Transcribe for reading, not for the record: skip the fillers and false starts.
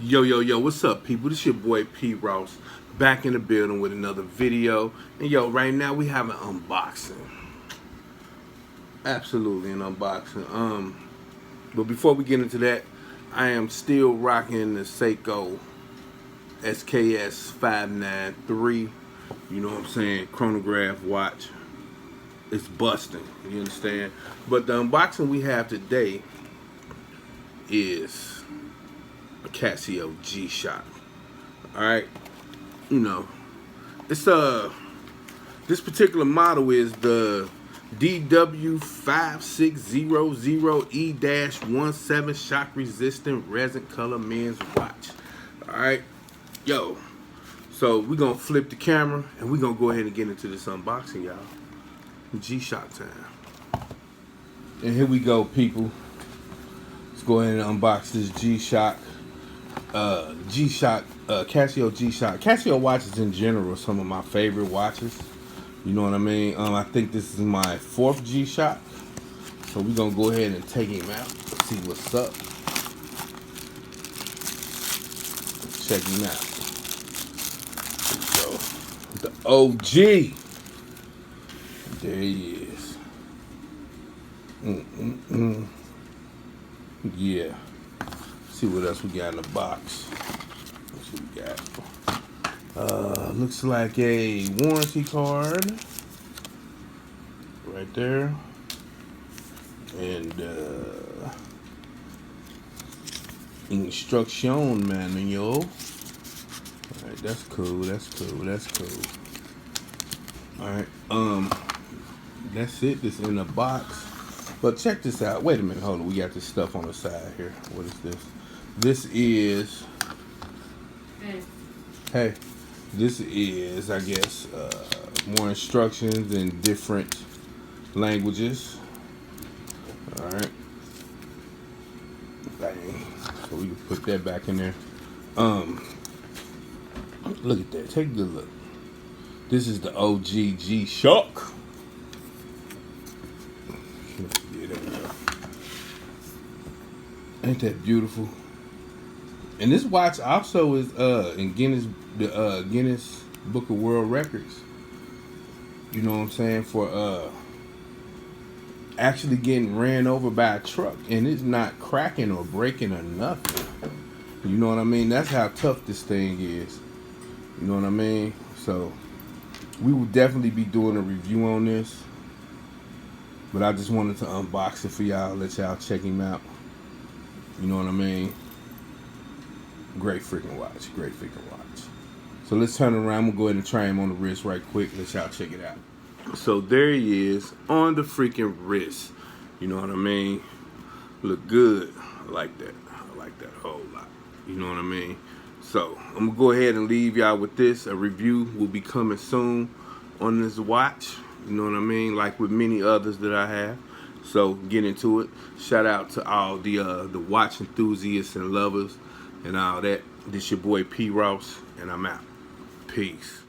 Yo, what's up, people? This your boy P. Ross, back in the building with another video. And yo, right now we have an unboxing. Absolutely an unboxing. But before we get into that, I am still rocking the Seiko SKS 593. You know what I'm saying? Chronograph watch. It's busting. You understand? But the unboxing we have today is a Casio G-Shock. Alright, you know, it's this particular model is the DW5600E-1V shock resistant resin color men's watch. Alright, yo, so we're gonna flip the camera and we're gonna go ahead and get into this unboxing, y'all. G-Shock time. And here we go, people. Let's go ahead and unbox this G-Shock. Casio G-Shock. Casio watches in general are some of my favorite watches. You know what I mean? I think this is my 4th G-Shock. So we're gonna go ahead and take him out. See what's up. Check him out. So the OG. There he is. Yeah. See what else we got in the box. Let's see what we got. Looks like a warranty card right there, and instruction manual. All right, that's cool. That's cool. That's cool. All right. That's it. This in the box. But check this out. Wait a minute. Hold on. We got this stuff on the side here. What is this? This is. Hey. This is, I guess, more instructions in different languages. All right. Bang. So we can put that back in there. Look at that. Take a good look. This is the OG G-Shock. Yeah, there we go. Ain't that beautiful? And this watch also is in Guinness Book of World Records. You know what I'm saying? For actually getting ran over by a truck, and it's not cracking or breaking or nothing. You know what I mean? That's how tough this thing is. You know what I mean? So we will definitely be doing a review on this. But I just wanted to unbox it for y'all, let y'all check him out. You know what I mean? Great freaking watch. Great freaking watch. So let's turn around. I'm going to go ahead and try him on the wrist right quick. Let y'all check it out. So there he is on the freaking wrist. You know what I mean? Look good. I like that. I like that a whole lot. You know what I mean? So I'm going to go ahead and leave y'all with this. A review will be coming soon on this watch. You know what I mean? Like with many others that I have. So get into it. Shout out to all the watch enthusiasts and lovers and all that. This your boy P. Ross, and I'm out. Peace.